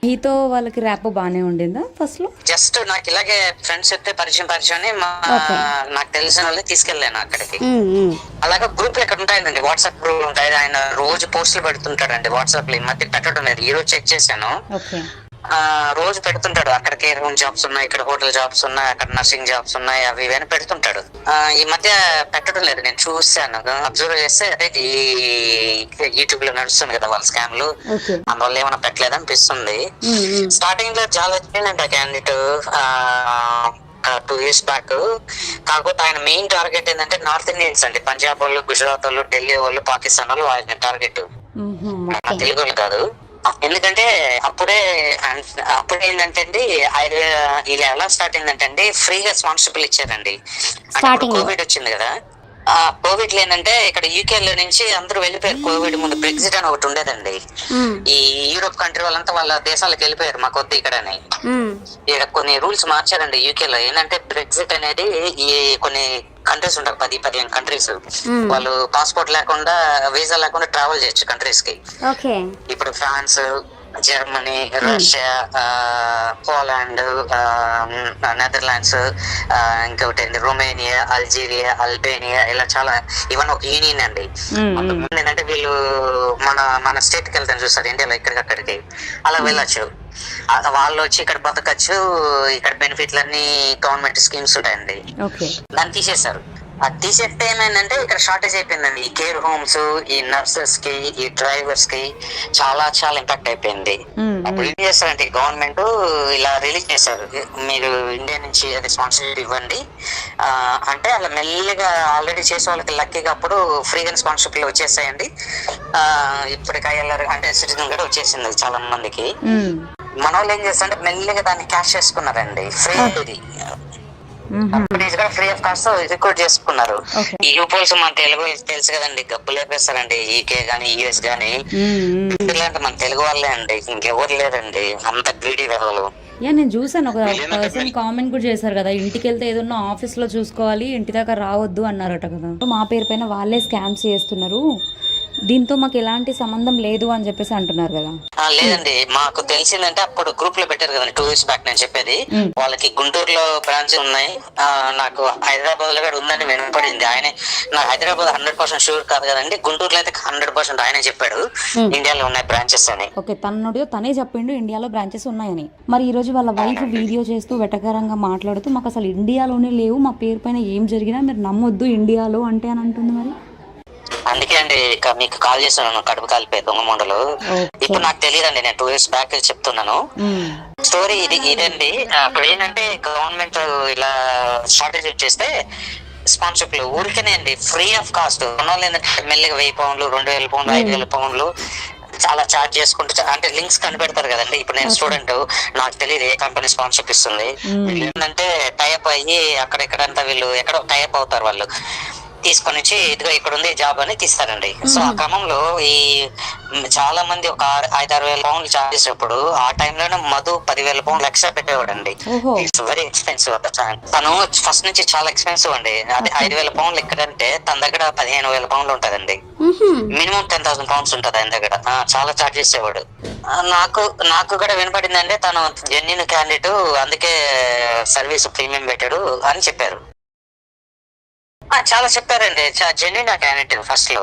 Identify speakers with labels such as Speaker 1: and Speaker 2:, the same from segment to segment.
Speaker 1: మీతో వాళ్ళకి ర్యాప్ బానే ఉండిందా ఫస్ట్ లో?
Speaker 2: జస్ట్ నాకు ఇలాగే ఫ్రెండ్స్ చెప్తే పరిచయం అని నాకు తెలిసిన వాళ్ళే తీసుకెళ్ళాను అక్కడికి. అలాగే గ్రూప్ ఎక్కడ ఉంటాయండి, వాట్సాప్ గ్రూప్ ఉంటాయి. ఆయన రోజు పోస్టులు పెడుతుంటాడండి వాట్సాప్ లో. ఈ మధ్య పెట్టడం లేదు, ఈ రోజు చెక్ చేశాను. రోజు పెడుతుంటాడు. అక్కడ కేర్ హోమ్ జాబ్స్ ఉన్నాయి, ఇక్కడ హోటల్ జాబ్స్ ఉన్నాయి, అక్కడ నర్సింగ్ జాబ్స్ ఉన్నాయి, అవి ఇవన్నీ పెడుతుంటాడు. ఈ మధ్య పెట్టడం లేదు, నేను చూసాను, అబ్జర్వ్ చేస్తే అదే ఈ యూట్యూబ్ లో నడుస్తుంది కదా వాళ్ళ స్కామ్లు, అందువల్ల ఏమైనా పెట్టలేదు అనిపిస్తుంది. స్టార్టింగ్ లో చాలా వచ్చిందంట క్యాండిడేట్ 2 years బ్యాక్. కాకపోతే ఆయన మెయిన్ టార్గెట్ ఏంటంటే నార్త్ ఇండియన్స్ అండి, పంజాబ్ వాళ్ళు, గుజరాత్ వాళ్ళు, ఢిల్లీ వాళ్ళు, పాకిస్తాన్ వాళ్ళు ఆయన టార్గెట్, తెలుగు వాళ్ళు కాదు. ఎందుకంటే అప్పుడే ఏంటంటే అండి, ఇలా ఎలా స్టార్ట్ అయిందంటే అండి, ఫ్రీగా స్పాన్సర్షిప్ ఇచ్చారండి. కోవిడ్ వచ్చింది కదా, కోవిడ్ లో ఏంటంటే ఇక్కడ యూకే లో నుంచి అందరూ వెళ్ళిపోయారు. కోవిడ్ ముందు బ్రెగ్జిట్ అని ఒకటి ఉండేదండి, ఈ యూరోప్ కంట్రీ వాళ్ళంతా వాళ్ళ దేశాలకు వెళ్ళిపోయారు మా కొద్ది ఇక్కడని. ఇక్కడ కొన్ని రూల్స్ మార్చారండి యూకే లో. ఏంటంటే బ్రెగ్జిట్ అనేది ఈ కొన్ని కంట్రీస్ ఉంటాయి, 10-15 కంట్రీస్, వాళ్ళు పాస్పోర్ట్ లేకుండా, వీసా లేకుండా ట్రావెల్ చేయొచ్చు కంట్రీస్ కి. ఇప్పుడు France, Germany, Russia, Poland, Netherlands, ఇంకొకటి రొమేనియా, అల్జీరియా, అల్బేనియా, ఇలా చాలా, ఇవన్నీ ఒక యూనియన్ అండి. ఏంటంటే వీళ్ళు మన స్టేట్ కి వెళ్తాను చూస్తారు ఇండియాలో, ఇక్కడికక్కడికి అలా వెళ్ళొచ్చు. వాళ్ళు వచ్చి ఇక్కడ బతకచ్చు, ఇక్కడ బెనిఫిట్లన్నీ గవర్నమెంట్ స్కీమ్స్ ఉంటాయండి. దాన్ని తీసేశారు. అది తీసేస్తే ఏమైందంటే ఇక్కడ షార్టేజ్ అయిపోయిందండి. ఈ కేర్ హోమ్స్, ఈ నర్సెస్ కి, ఈ డ్రైవర్స్ కి చాలా ఇంపాక్ట్ అయిపోయింది. అప్పుడు ఏం చేస్తారంటే గవర్నమెంట్ ఇలా రిలీజ్ చేశారు, మీరు ఇండియా నుంచి అది స్పాన్సర్షిప్ ఇవ్వండి అంటే, అలా మెల్లిగా ఆల్రెడీ చేసే వాళ్ళకి లక్కీగా అప్పుడు ఫ్రీగా స్పాన్సర్షిప్ వచ్చేసాయండి. ఇప్పటికి ఐఎల్ఆర్ అంటే సిటిజన్ కూడా వచ్చేసింది చాలా మందికి. మన వాళ్ళు ఏం చేస్తారంటే మెల్లిగా దాన్ని క్యాష్ చేసుకున్నారండి, ఫ్రీ ఇది ఫ్రీ ఆఫ్ కాస్ట్ రిక్రూట్ చేసుకున్నారు. ఈ యూపోల్స్ మన తెలుగు తెలుసు కదండి, గబ్బు లేపేస్తారండి. ఈకే గానీ యుఎస్ గానీ ఇలాంటి మన తెలుగు వాళ్ళే అండి, ఇంకెవరు లేరండి అంత గ్రీడీ వెదలు.
Speaker 1: నేను చూసాను, ఒక పర్సన్ కామెంట్ కూడా చేశారు కదా, ఇంటికి వెళ్తే ఏదన్నా ఆఫీస్ లో చూసుకోవాలి, ఇంటి దాకా రావద్దు అన్నారట కదా. మా పేరు పైన వాళ్ళే స్కామ్స్ చేస్తున్నారు, దీంతో మాకు ఎలాంటి సంబంధం లేదు అని చెప్పేసి అంటున్నారు కదా.
Speaker 2: లేదండి, మాకు తెలిసిందంటే అప్పుడు గ్రూప్ లో పెట్టారు కదండి 2 years బ్యాక్. నేను చెప్పేది వాళ్ళకి గుంటూరులో బ్రాంచ్ ఉన్నాయి, నాకు హైదరాబాద్ లో కూడా ఉందని వినపడింది. ఆయనే నాకు హైదరాబాద్ 100% షూర్ కాదు కదండి, గుంటూరులో అయితే 100% ఆయనే చెప్పాడు ఇండియాలో ఉన్నాయి బ్రాంచెస్ అని.
Speaker 1: ఓకే, తనే చెప్పిండు ఇండియాలో బ్రాంచెస్ ఉన్నాయని. మరి ఈ రోజు వాళ్ళ వైఫ్ వీడియో చేస్తూ వెటకారంగా మాట్లాడుతూ మాకు అసలు ఇండియాలోనే లేవు, మా పేరు పైన ఏం జరిగినా మీరు నమ్మొద్దు ఇండియాలో అంటే అని అంటుంది. మరి
Speaker 2: అందుకే అండి మీకు కాల్ చేస్తున్నాను, కడుపు కాలిపోయి దొంగ మొండలు. ఇప్పుడు నాకు తెలియదండి, నేను 2 years బ్యాక్ చెప్తున్నాను స్టోరీ. ఇదండి, అప్పుడు ఏంటంటే గవర్నమెంట్ ఇలా షార్టేజ్ చేస్తే స్పాన్సర్షిప్ ఊరికనే అండి, ఫ్రీ ఆఫ్ కాస్ట్. ఏంటంటే మెల్లిగా 1000 పౌండ్లు, 2000 పౌండ్లు, 5000 పౌండ్లు చాలా చార్జ్ చేసుకుంటూ, అంటే లింక్స్ కనిపెడతారు కదండి. ఇప్పుడు నేను స్టూడెంట్, నాకు తెలియదు ఏ కంపెనీ స్పాన్సర్షిప్ ఇస్తుంది. ఏంటంటే టైప్ అయ్యి అక్కడెక్కడంతా వీళ్ళు ఎక్కడో టైప్ అవుతారు, వాళ్ళు తీసుకొని వచ్చి ఇదిగో ఇక్కడ ఉంది జాబ్ అని తీస్తారండి. సో ఆ క్రమంలో ఈ చాలా మంది ఒక 5-6 వేల పౌండ్లు చార్జ్ చేసేప్పుడు, ఆ టైంలోనే మధు 10,000 పౌండ్లు ఎక్స్ట్రా పెట్టేవాడు అండి. It's very expensive. తను ఫస్ట్ నుంచి చాలా ఎక్స్పెన్సివ్ అండి. అదే 5,000 పౌండ్లు ఎక్కడంటే తన దగ్గర 15,000 పౌండ్లు ఉంటదండి, మినిమం 10,000 పౌండ్స్ ఉంటది ఆయన దగ్గర. చాలా చార్జ్ చేసేవాడు. నాకు కూడా వినపడిందంటే తను జెన్యూన్ క్యాండిడేట్, అందుకే సర్వీస్ ప్రీమియం పెట్టాడు అని చెప్పారు. చాలా చెప్పారండి, జెన్యూన్ క్యాండిడేట్. ఫస్ట్ లో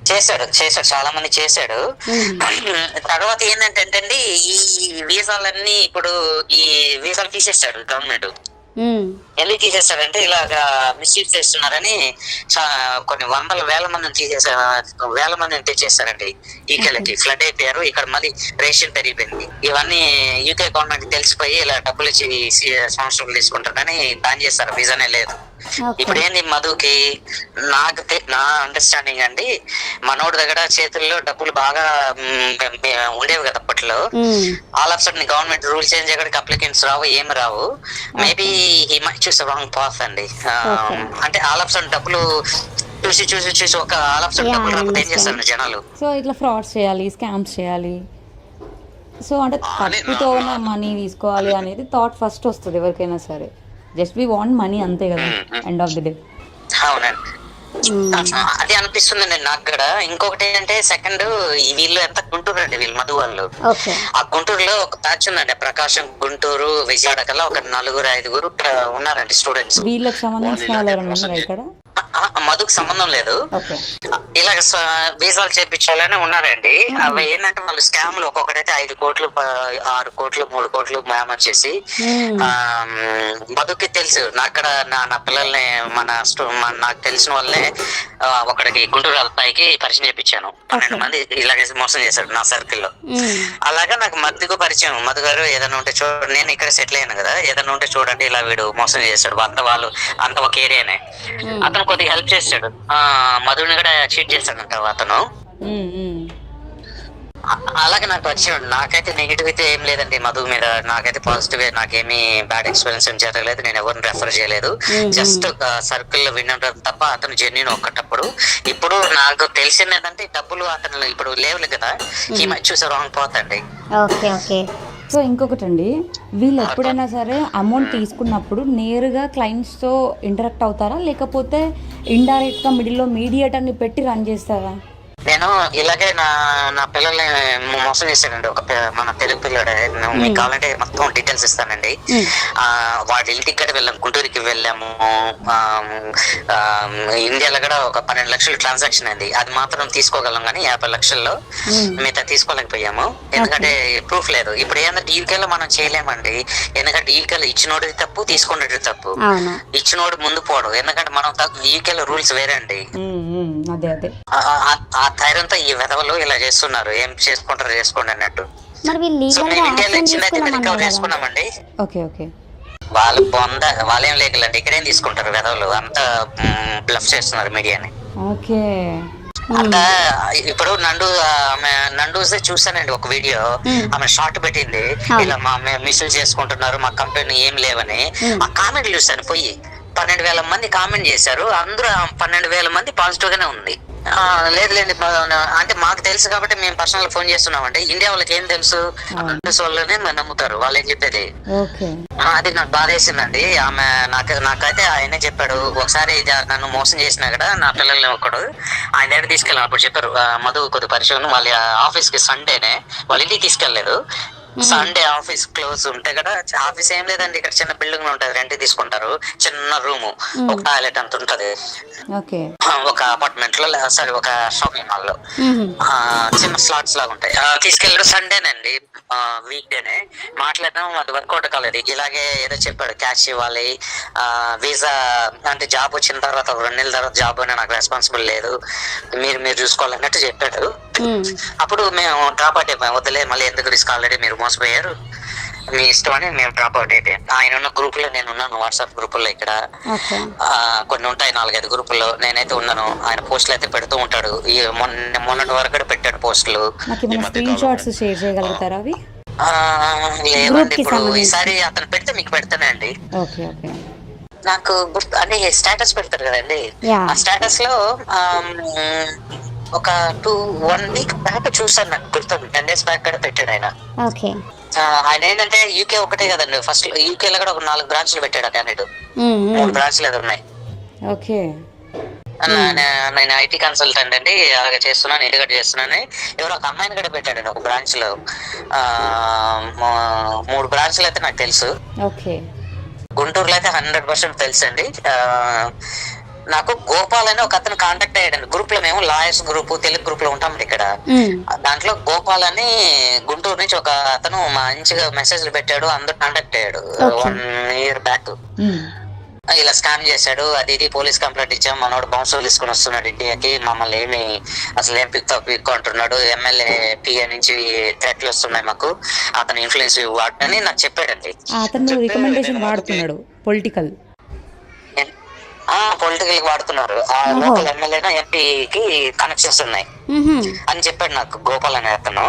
Speaker 2: చేశాడు చాలా మంది చేశాడు. తర్వాత ఏంటంటే అండి, ఈ వీసాలన్నీ ఇప్పుడు ఈ వీసాలు తీసేస్తాడు గవర్నమెంట్. ఎందుకు తీసేస్తాడంటే ఇలాగా మిస్యూజ్ చేస్తున్నారని కొన్ని వేల మందిని తెచ్చేస్తారండి. ఈకెళ్ళకి ఫ్లడ్ అయిపోయారు. ఇక్కడ మళ్ళీ రేషన్ పెరిగిపోయింది. ఇవన్నీ యూకే గవర్నమెంట్ తెలిసిపోయి ఇలా డబ్బులు ఇచ్చి సంవత్సరాలు తీసుకుంటారని బ్యాన్ చేస్తారు, వీసానే లేదు. ఇప్పుడు ఏంది మధుకి, నా అండర్స్టాండింగ్ అండి, మనోడి దగ్గర చేతుల్లో డబ్బులు బాగా ఉండేవి కదా అప్పట్లో. All of sudden government rule change అయ్యేకి అప్లికెంట్స్ రావు, ఏమి రావు. Maybe he might choose wrong path అండి. అంటే ఆల్ ఆఫ్ సడన్ డబ్బులు చూసి ఒక ఆల్ ఆఫ్ సడన్ డబ్బులు రాకపోతే ఏం చేస్తారు జనాలు?
Speaker 1: సో ఇట్లా ఫ్రాడ్స్ చేయాలి, స్కామ్స్ చేయాలి. సో అంటే తప్పుతో మనీ తీసుకోవాలి అనేది థాట్ ఫస్ట్ వస్తుంది ఎవరికైనా సరే. జస్ట్ వి వాంట్ మనీ, అంతే కదా ఎండ్ ఆఫ్ ది డే.
Speaker 2: అవునండి, అది అనిపిస్తుందండి నాకు కూడా. ఇంకొకటి ఏంటంటే సెకండ్, వీళ్ళు ఎంత గుంటూరు అండి, వీళ్ళు మధు వాళ్ళు.
Speaker 3: ఓకే.
Speaker 2: ఆ గుంటూరులో ఒక బ్యాచ్ ఉందండి, ప్రకాశం గుంటూరు విజయవాడ కల్లా ఒక 4-5 ఉన్నారండి స్టూడెంట్స్.
Speaker 1: వీళ్ళకి సంబంధించిన వాళ్ళు ఎవరైనా ఉన్నారా ఇక్కడ?
Speaker 2: మధుకు సంబంధం లేదు,
Speaker 1: ఓకే.
Speaker 2: ఇలాగ వీసాలు చేపించాలని ఉన్నారండి. అవి ఏంటంటే వాళ్ళు స్కామ్లు ఒక్కొక్కటైతే 5 కోట్లు 6 కోట్లు 3 కోట్లు మేమర్ చేసి, మధుకి తెలుసు అక్కడ నా పిల్లల్ని నాకు తెలిసిన వాళ్ళే ఒకడికి గుంటూరు అబ్బాయికి పరిచయం చేయించాను. 12 మంది ఇలాగే మోసం చేశాడు నా సర్కిల్లో. అలాగా నాకు మధుకు పరిచయం. మధు గారు ఏదైనా ఉంటే చూడండి, నేను ఇక్కడ సెటిల్ అయ్యాను కదా, ఏదైనా ఉంటే చూడండి, ఇలా వీడు మోసం చేశాడు, వాళ్ళు అంత ఒక ఏరియానే. అతను కొద్దిగా హెల్ప్ చేశాడు, మధుని కూడా చీట్ చేశాడంట అతను. అలాగే నాకు వచ్చాడు. నాకైతే నెగిటివ్ అయితే ఏం లేదండి మధు మీద, నాకైతే పాజిటివ్. నాకేమీ బ్యాడ్ ఎక్స్పీరియన్స్ ఏం జరగలేదు, నేను ఎవరిని రెఫర్ చేయలేదు. జస్ట్ సర్కిల్ లో వినడం తప్ప. అతను జెన్యున్ ఒక్కటప్పుడు. ఇప్పుడు నాకు తెలిసింది ఏంటంటే డబ్బులు అతను ఇప్పుడు లేవులు కదా, ఈ మధ్య చూసే రాంగ్ పోతండి.
Speaker 3: Okay okay.
Speaker 1: సో ఇంకొకటి అండి, వీళ్ళు ఎప్పుడైనా సరే అమౌంట్ తీసుకున్నప్పుడు నేరుగా క్లయింట్స్తో ఇంటరాక్ట్ అవుతారా, లేకపోతే ఇండైరెక్ట్గా మిడిల్లో మీడియేటర్ని పెట్టి రన్ చేస్తారా?
Speaker 2: నేను ఇలాగే నా పిల్లల్ని మోసం చేశానండి. మన తెలుగు పిల్లడే, మీకు కావాలంటే మొత్తం డీటెయిల్స్ ఇస్తానండి. వాడి ఇంటికి కూడా వెళ్ళాము, గుంటూరుకి వెళ్ళాము. ఇండియాలో కూడా ఒక 12 లక్షలు ట్రాన్సాక్షన్ అయింది. అది మాత్రం తీసుకోగలం కానీ 50 లక్షల్లో మిగతా తీసుకోలేకపోయాము, ఎందుకంటే ప్రూఫ్ లేదు. ఇప్పుడు ఏంటంటే యూకేలో మనం చేయలేమండి, ఎందుకంటే యూకేలో ఇచ్చినోడు తప్పు, తీసుకునేది తప్పు. ఇచ్చినోడు ముందు పోడు, ఎందుకంటే మనం యూకేలో రూల్స్ వేరే అండి. ఆ ధైర్యంతో ఈ విధవలు ఇలా చేస్తున్నారు, ఏం చేసుకుంటారు చేసుకోండి అన్నట్టు. రికవర్ చేసుకున్నామండి. వాళ్ళేం లేకలండి, ఇక్కడేం తీసుకుంటారు విధవలు, అంతా బ్లఫ్ చేస్తున్నారు మీడియాని. అంతా ఇప్పుడు నండు చూసానండి ఒక వీడియో, ఆమె షార్ట్ పెట్టింది, ఇలా మిస్యూజ్ చేసుకుంటున్నారు, మా కంపెనీ ఏం లేవని. ఆ కామెంట్ చూసాను, పోయి 12,000 మంది కామెంట్ చేశారు. అందరూ 12,000 మంది పాజిటివ్ గానే ఉంది. లేదులేండి, అంటే మాకు తెలుసు కాబట్టి మేము పర్సనల్ ఫోన్ చేస్తున్నామంటే, ఇండియా వాళ్ళకి ఏం తెలుసు, వాళ్ళనే నమ్ముతారు వాళ్ళు ఏం చెప్పేది. అది నాకు బాధ వేసిందండి. ఆమె నాకైతే ఆయనే చెప్పాడు, ఒకసారి నన్ను మోసం చేసినా కూడా నా పిల్లల్ని ఒకడు ఆయన దగ్గర తీసుకెళ్ళాను. అప్పుడు చెప్పారు, మధు కొద్ది పరిచయం, వాళ్ళ ఆఫీస్ కి సండేనే, వాళ్ళ ఇంటికి తీసుకెళ్లేదు. సండే ఆఫీస్ క్లోజ్ ఉంటే కదా, ఆఫీస్ ఏం లేదండి, ఇక్కడ చిన్న బిల్డింగ్ ఉంటది, రెంట్ తీసుకుంటారు, చిన్న రూమ్, ఒక టాయిలెట్ అంత ఉంటది, ఒక అపార్ట్మెంట్ లో, సారీ ఒక షాపింగ్ మాల్ లో చిన్న స్లాట్స్ లాగా ఉంటాయి. తీసుకెళ్ళారు సండేనండి, వీక్ డేనే. మాట్లాడడం అది వర్కౌట్ కాలేదు. ఇలాగే ఏదో చెప్పాడు, క్యాష్ ఇవ్వాలి, వీసా అంటే జాబ్ వచ్చిన తర్వాత 2 నెలల తర్వాత జాబ్ అయినా నాకు రెస్పాన్సిబుల్ లేదు, మీరు చూసుకోవాలన్నట్టు చెప్పాడు. అప్పుడు మేము డ్రాప్ అవుట్ అయిపోయాం, వద్దులే మళ్ళీ ఎందుకు రిస్క్, ఆల్రెడీ మీరు మోసపోయారు, మీ ఇష్టం అని మేము డ్రాప్ అవుట్ అయిపోయాం. ఆయన ఉన్న గ్రూప్ లో నేను ఉన్నాను, వాట్సాప్ గ్రూపుల్లో ఇక్కడ కొన్ని ఉంటాయి 4-5 గ్రూపుల్లో నేనైతే ఉన్నాను. ఆయన పోస్టులు అయితే పెడుతూ ఉంటాడు, మొన్నటి వరకు పెట్టాడు పోస్టులు. లేవండి, ఇప్పుడు ఈసారి అతను పెడితే మీకు పెడతానండి. నాకు గుర్తు అంటే స్టేటస్ పెడతారు కదండి, ఆ స్టేటస్ లో ఒక 1 వీక్ బ్యాక్ చూసాను, నాకు గుర్తుంది, 10 days బ్యాక్ కూడా పెట్టాడు ఆయన. ఆయన ఏంటంటే యూకే ఒకటే కదండి, ఫస్ట్ యూకే లో కూడా ఒక 4 బ్రాంచ్లు పెట్టాడు ఆ క్యాండిడేట్, 3 బ్రాంచ్లు ఏదో ఉన్నాయి. నేను ఐటీ కన్సల్టెంట్ అండి, అలాగే చేస్తున్నాను, ఎడ్యుకేట్ చేస్తున్నాను. ఎవరో ఒక అమ్మాయిని కూడా పెట్టాడండి ఒక బ్రాంచ్ లో. 3 బ్రాంచ్లు అయితే నాకు తెలుసు. గుంటూరులో అయితే 100% తెలుసు అండి. నాకు గోపాల్ అని ఒక అతను కాంటాక్ట్ అయ్యాడండి, గ్రూప్ లో మేము లాయర్స్ గ్రూప్ తెలుగు గ్రూప్ లో ఉంటాం ఇక్కడ. దాంట్లో గోపాల్ అని గుంటూరు నుంచి ఒక అతను మంచిగా మెసేజ్లు పెట్టాడు, అందరూ కాంటాక్ట్ అయ్యాడు 1 year బ్యాక్. ఇలా స్కామ్ చేశాడు, అది ఇది పోలీస్ కంప్లైంట్ ఇచ్చాం, మనోడు బౌన్సర్ తీసుకుని వస్తున్నాడు ఇండియాకి, మమ్మల్ని ఏమి అసలు ఏం పిక్ అంటున్నాడు, ఎమ్మెల్యే పిఏ నుంచి థ్రెట్లు వస్తున్నాయి మాకు, అతను ఇన్ఫ్లుయెన్స్ వాడని నాకు చెప్పాడండి. పొలిటికల్ వాడుతున్నారు, ఆ లోకల్ ఎమ్మెల్యే ఎంపీకి కనెక్షన్స్ ఉన్నాయి అని చెప్పాడు నాకు గోపాల్ అనే అతను.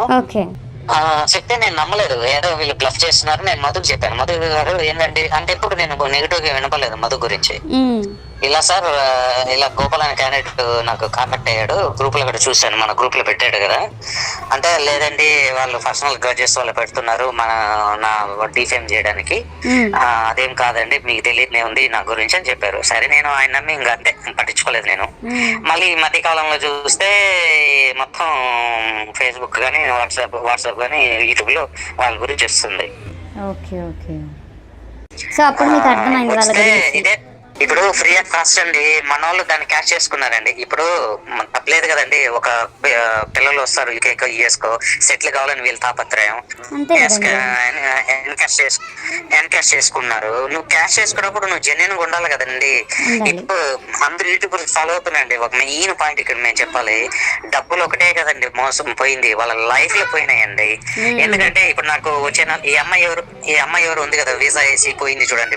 Speaker 2: చెప్తే నేను నమ్మలేదు, ఏదో వీళ్ళు బ్లఫ్ చేస్తున్నారు. నేను మధుకు చెప్పాను, మధు గారు ఏంటంటే అంటే ఇప్పుడు నేను నెగిటివ్ గా వినపలేదు మధు గురించి. ఇలా సార్ ఇలా గోపాల్ అనే క్యాండిడేట్ నాకు కాంటాక్ట్ అయ్యాడు, గ్రూప్ లో కూడా చూశాను, మన గ్రూప్ లో పెట్టాడు కదా. అంటే లేదండి వాళ్ళు పర్సనల్ గ్రాడ్యుయేట్స్ వాళ్ళు పెడుతున్నారు నా డిఫేమ్ చేయడానికి. అదేం కాదండి, మీకు తెలియదునే ఉంది నా గురించి అని చెప్పారు. సరే నేను ఆయన నమ్మి ఇంకా అంతే పట్టించుకోలేదు నేను. మళ్ళీ ఈ మధ్య కాలంలో చూస్తే మొత్తం ఫేస్బుక్ కానీ వాట్సాప్ కానీ యూట్యూబ్ లో వాళ్ళ గురించి వస్తుంది.
Speaker 1: Okay okay.
Speaker 3: సో అప్పుడు మీకు అర్థమైంది వాళ్ళ గురించి.
Speaker 2: ఇదే ఇప్పుడు ఫ్రీ ఆఫ్ కాస్ట్ అండి, మన వాళ్ళు దాన్ని క్యాష్ చేసుకున్నారండి. ఇప్పుడు తప్పలేదు కదండి, ఒక పిల్లలు వస్తారు యూకేకో యూఎస్కో సెటిల్ కావాలని వీళ్ళ తాపత్రయం, క్యాష్ చేసుకున్నారు. నువ్వు క్యాష్ చేసుకున్నప్పుడు నువ్వు జెన్యున్ గా ఉండాలి కదండి. ఇప్పుడు అందరు యూట్యూబ్ ఫాలో అవుతున్నాండి. ఒక మెయిన్ పాయింట్ ఇక్కడ మేము చెప్పాలి, డబ్బులు ఒకటే కదండి మోసం పోయింది, వాళ్ళ లైఫ్ లో పోయినాయండి. ఎందుకంటే ఇప్పుడు నాకు వచ్చిన ఈ అమ్మాయి ఎవరు ఉంది కదా, వీసా వేసి పోయింది చూడండి.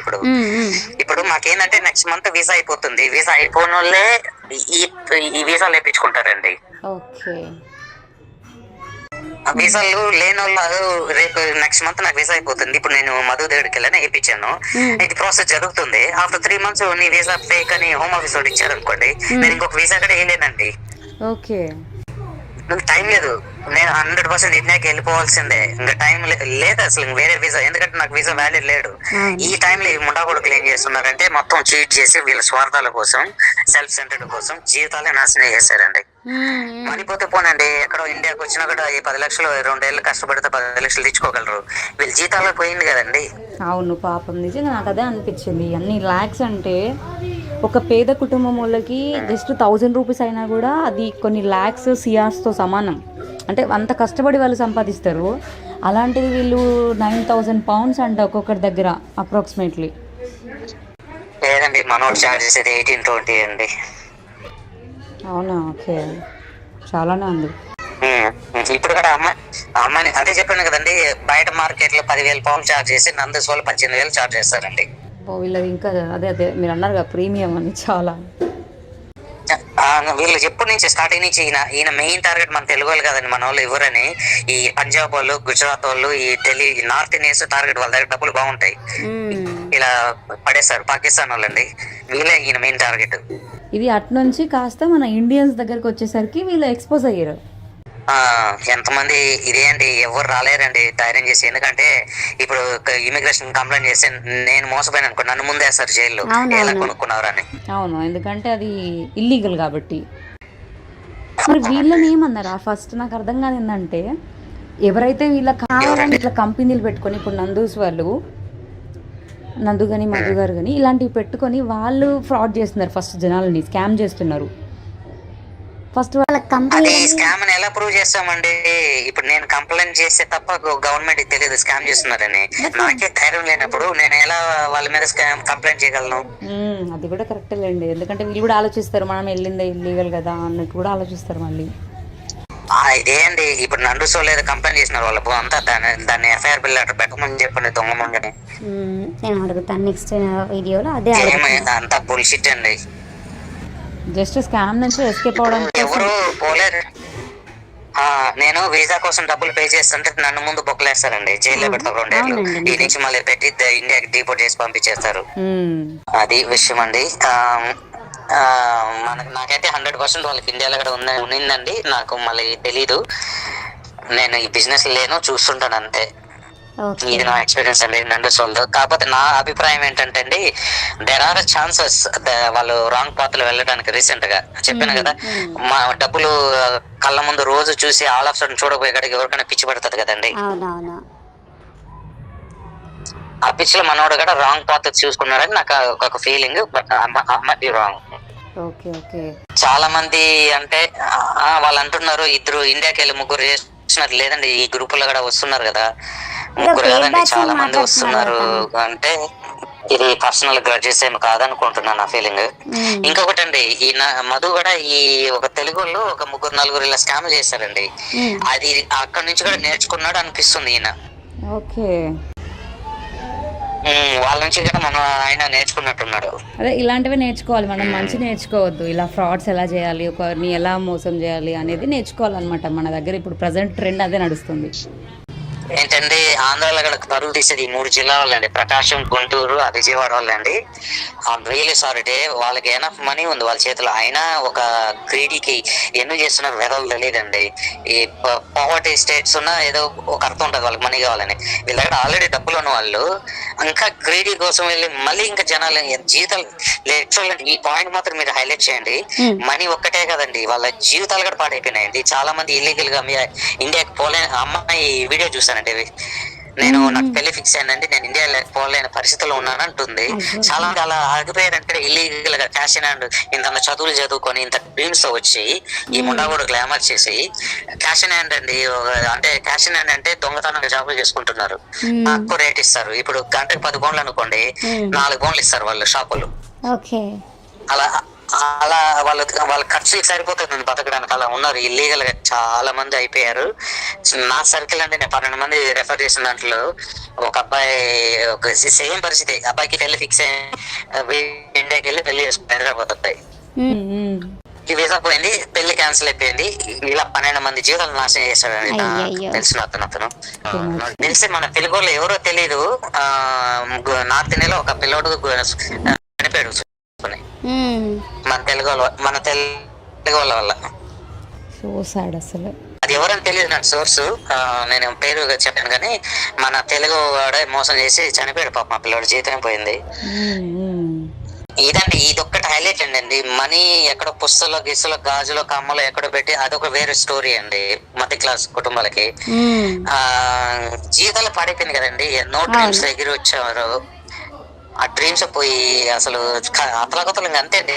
Speaker 2: ఇప్పుడు మాకేంటంటే నెక్స్ట్ మంత్ వీసా అయిపోతుంది. వీసా అయిపోయిన వాళ్ళే ఈ వీసాలు వేయించుకుంటారండి. వీసాలు లేని వాళ్ళు రేపు నెక్స్ట్ మంత్ నాకు వీసా అయిపోతుంది. ఇప్పుడు నేను మధు దగ్గరికి వెళ్ళని వేయించాను, ఇది ప్రాసెస్ జరుగుతుంది. ఆఫ్టర్ 3 months నీ వీసా ఫేక్ అని హోమ్ ఆఫీస్ వాడు ఇచ్చారు అనుకోండి, నేను ఇంకొక వీసా కూడా వేయలేనండి.
Speaker 1: ఓకే,
Speaker 2: టైం లేదు, నేను 100% ఇండియాకి వెళ్ళిపోవాల్సిందే. ఇంకా టైం లేదు అసలు వేరే వీసా, ఎందుకంటే నాకు వీసా వ్యాలిడ్ లేడు. ఈ టైంలో ఈ ముండా కూడా ఏం చేస్తున్నారంటే మొత్తం చీట్ చేసి వీళ్ళ స్వార్థాల కోసం, సెల్ఫ్ సెంటర్డ్ కోసం జీవితాలే నాశనం చేశారండి. మరిపోతే పోనండి, ఎక్కడో ఇండియాకి వచ్చినా కూడా ఈ 10 లక్షలు 2 ఏళ్ళు కష్టపడితే 10 లక్షలు తెచ్చుకోగలరు, వీళ్ళ జీతాల్లో పోయింది కదండి.
Speaker 1: అవును పాపం, నిజంగా నాకు అదే అనిపించింది. అన్ని ల్యాక్స్ అంటే ఒక పేద కుటుంబం వాళ్ళకి జస్ట్ 1000 రూపీస్ అయినా కూడా అది కొన్ని ల్యాక్స్ సిఆర్స్తో సమానం. అంటే అంత కష్టపడి వాళ్ళు సంపాదిస్తారు, అలాంటిది వీళ్ళు 9000 pounds అంట ఒక్కొక్కరి దగ్గర అప్రాక్సిమేట్లీ.
Speaker 2: లేదండి మనోడు చార్జ్ చేసేది 18-20 అండి.
Speaker 1: అవునా, ఓకే, చాలానే ఉంది.
Speaker 2: ఇప్పుడు కూడా అమ్మాయిని అదే చెప్పాను కదండి, బయట మార్కెట్ లో 10,000 pounds చార్జ్ చేసి నందస్ వాళ్ళు 18,000 చార్జ్ చేస్తారండి.
Speaker 1: వీళ్ళది ఇంకా అదే మీరు అన్నారు కదా ప్రీమియం అని, చాలా
Speaker 2: వీళ్ళు ఎప్పటి నుంచి స్టార్టింగ్ నుంచి ఈయన మెయిన్ టార్గెట్ మన తెలుగు వాళ్ళు కదండి, మన వాళ్ళు ఎవరని ఈ పంజాబ్ వాళ్ళు, గుజరాత్ వాళ్ళు, ఈ నార్త్ ఇండియన్స్ టార్గెట్, వాళ్ళ దగ్గర డబ్బులు బాగుంటాయి ఇలా పడేస్తారు. పాకిస్తాన్ వాళ్ళండి, వీళ్ళే ఈయన మెయిన్ టార్గెట్.
Speaker 1: ఇది అటు నుంచి కాస్త మన ఇండియన్స్ దగ్గరకు వచ్చేసరికి వీళ్ళు ఎక్స్పోజ్ అయ్యారు.
Speaker 2: ఎంతమంది ఇదేంటి ఎవరు రాలేరండి ధైర్యం చేసి, ఎందుకంటే ఇప్పుడు ఇమిగ్రేషన్ కంప్లైంట్ చేస్తే నేను మోసపోయాను అనుకో, నన్ను ముందేస్తారు జైల్లో, ఎలా కొనుక్కున్నారు అని.
Speaker 1: అవును, ఎందుకంటే అది ఇల్లీగల్ కాబట్టి. మరి వీళ్ళని ఏమన్నారా ఫస్ట్? నాకు అర్థం కాదు ఏంటంటే, ఎవరైతే వీళ్ళ కావాలని ఇట్లా కంపెనీలు పెట్టుకొని, ఇప్పుడు నందూస్ వాళ్ళు, నందు కానీ మధు గారు కానీ ఇలాంటివి పెట్టుకొని వాళ్ళు ఫ్రాడ్ చేస్తున్నారు, ఫస్ట్ జనాలని స్కామ్ చేస్తున్నారు. ఫస్ట్ వాళ్ళ
Speaker 2: అది స్కామ్ అని ఎలా ప్రూవ్ చేస్తామండి? ఇప్పుడు నేను కంప్లైంట్ చేస్తే తప్ప గవర్నమెంట్ తెలియదు స్కామ్ చేస్తున్నారని. నాకే ధైర్యం లేనప్పుడు నేను ఎలా వాళ్ళ మీద కంప్లైంట్ చేయగలను?
Speaker 1: అది కూడా కరెక్ట్ లేండి, ఎందుకంటే వీళ్ళు కూడా ఆలోచిస్తారు మనం వెళ్ళిందే ఇల్లీగల్ కదా అన్నట్టు కూడా ఆలోచిస్తారు మళ్ళీ.
Speaker 2: ఇదే అండి, ఇప్పుడు నండుసో లేదా కంప్లైంట్ చేసినారు వాళ్ళు అంతా దాన్ని ఎఫ్ఐఆర్ బిల్ అట్లా పెట్టమని చెప్పండి, దొంగ ముండని.
Speaker 3: నేను అడుగుతాను నెక్స్ట్ వీడియోలో. అదే
Speaker 2: అంతా బుల్షిట్ అండి,
Speaker 1: జస్ట్ స్కామ్ నుంచి ఎస్కేప్ అవడం
Speaker 2: ఎవరు పోలేరు. నేను వీసా కోసం డబ్బులు పే చేస్తుంటే నన్ను ముందు బొక్కలేస్తారండి, జైల్లో పెడతారు 2 ఏళ్ళు. ఈ నుంచి మళ్ళీ పెట్టి ఇండియాకి డిపోర్ట్ చేసి పంపించేస్తారు. అది విషయం అండి. నాకైతే 100% వాళ్ళకి ఇండియాలో కూడా ఉన్నిందండి, నాకు మళ్ళీ తెలీదు. నేను ఈ బిజినెస్ లేను, చూస్తుంటాను అంతే. ఇది నా ఎక్స్పీరియన్స్ అండి నండూస్ వాళ్ళు. కాకపోతే నా అభిప్రాయం ఏంటంటే అండి, దేర్ ఆర్ ఛాన్సెస్ వాళ్ళు రాంగ్ పాత్ లో వెళ్ళడానికి. రీసెంట్ గా చెప్పాను కదా, మా డబ్బులు కళ్ళ ముందు రోజు చూసి ఆల్ ఆఫ్ సడన్ చూడబోయే కాడికి ఎవరికైనా పిచ్చి పడుతుంది కదండి. ఆ పిచ్ లో మనోడు కూడా రాంగ్ పాత్ చూసుకున్నాడని నాకు ఒక ఫీలింగ్, బట్ ఐ రాంగ్. చాలా మంది అంటే వాళ్ళు అంటున్నారు, 2 ఇండియాకి వెళ్ళి 3 చేస్తున్నారు. లేదండి, ఈ గ్రూప్ లో కూడా వస్తున్నారు కదా, 3 కాదండి చాలా మంది వస్తున్నారు. అంటే ఇది పర్సనల్ గ్రడ్జెస్ ఏమి కాదనుకుంటున్నాను నా ఫీలింగ్. ఇంకొకటి అండి, ఈ మధు కూడా ఈ ఒక తెలుగు వాళ్ళు ఒక 3-4 ఇలా స్కామ్ చేశారండి. అది అక్కడి నుంచి కూడా నేర్చుకున్నాడు అనిపిస్తుంది ఈయన. వాళ్ళ నుంచి కూడా మనం ఆయన నేర్చుకున్నట్టున్నాడు.
Speaker 1: అదే ఇలాంటివి నేర్చుకోవాలి మనం, మంచి నేర్చుకోవద్దు. ఇలా ఫ్రాడ్స్ ఎలా చేయాలి, ఒకరిని ఎలా మోసం చేయాలి అనేది నేర్చుకోవాలన్నమాట. మన దగ్గర ఇప్పుడు ప్రజెంట్ ట్రెండ్ అదే నడుస్తుంది.
Speaker 2: ఏంటంటే ఆంధ్రాలో కూడా పరువు తీసేది ఈ 3 జిల్లా వాళ్ళండి, ప్రకాశం, గుంటూరు, విజయవాడ వాళ్ళండి. రియలీ సారీ డే, వాళ్ళకి ఎనఫ్ మనీ ఉంది వాళ్ళ చేతిలో, అయినా ఒక గ్రీడీకి ఎన్ని చేస్తున్న వెదలు తెలియదండి. ఈ పవర్టీ స్టేట్స్ ఉన్న ఏదో ఒక అర్థం ఉంటుంది వాళ్ళకి మనీ కావాలని. వీళ్ళ దగ్గర ఆల్రెడీ డబ్బులు ఉన్న వాళ్ళు ఇంకా గ్రీడీ కోసం వెళ్ళి మళ్ళీ ఇంకా జనాలు జీవితాలు చూడండి. ఈ పాయింట్ మాత్రం మీరు హైలైట్ చేయండి. మనీ ఒక్కటే కదండి, వాళ్ళ జీవితాలు కూడా పాడైపోయినాయండి. చాలా మంది ఇల్లీగల్ గా ఇండియాకి పోలేని అమ్మాయి వీడియో చూసానండి. నేను నాకు పెళ్లి ఫిక్స్ అయ్యానండి, నేను ఇండియా పోలేని పరిస్థితుల్లో ఉన్నాను అంటుంది. చాలా మంది అలా ఆగిపోయారంటే ఇల్లీగల్ గా క్యాష్ ఇన్ హ్యాండ్ ఇంత చదువులు చదువుకొని ఇంత డ్రీమ్స్ తో వచ్చి ఈ ముండా కూడా గ్లామర్ చేసి క్యాష్ ఇన్ హ్యాండ్ అండి. అంటే క్యాష్ ఇన్ హ్యాండ్ అంటే దొంగతనంగా జాబులు చేసుకుంటున్నారు. నాకు రేట్ ఇస్తారు. ఇప్పుడు గంటకు 10 బోన్లు అనుకోండి, 4 బోన్లు ఇస్తారు వాళ్ళు షాపులు. అలా అలా వాళ్ళ ఖర్చులు సరిపోతుంది బతకడానికి. అలా ఉన్నారు ఇల్లీగల్ గా చాలా మంది అయిపోయారు. నా సర్కిల్ అంటే నేను 12 మంది రెఫర్ చేసిన దాంట్లో ఒక అబ్బాయి ఒక సేమ్ పరిస్థితి. అబ్బాయికి పెళ్లి ఫిక్స్ అయ్యి ఇండియాకి వెళ్ళి పెళ్లి చేసుకుని హైదరాబాద్ అబ్బాయి వీసా పోయింది, పెళ్లి క్యాన్సిల్ అయిపోయింది. ఇలా 12 మంది జీవితాలు నాశనం చేశాడు. తెలిసిన అతను తెలిసి మన తెలుగు వాళ్ళు ఎవరో తెలియదు, నార్త్ ఇండియాలో ఒక పిల్లోడు చనిపోయాడు మన తెలుగు వాళ్ళ వల్ల.
Speaker 1: అసలు
Speaker 2: అది ఎవరని తెలియదు నాకు సోర్స్, నేను పేరు చెప్పాను కానీ మన తెలుగు వాడే మోసం చేసి చనిపోయాడు పాప. మా పిల్లవాడు జీవితం పోయింది. ఇదండి, ఇదొక్కటి హైలైట్ అండి. మనీ ఎక్కడో పుస్తలో గిస్తులో గాజులో కమ్మలో ఎక్కడో పెట్టి అదొక వేరే స్టోరీ అండి. మధ్య క్లాస్ కుటుంబాలకి జీవితాలు పడిపోయింది కదండి. ఎన్నో డ్రీమ్స్ ఎగిరి వచ్చారు. ఆ డ్రీమ్స్ పోయి అసలు అతలకొతలు అంతే అండి.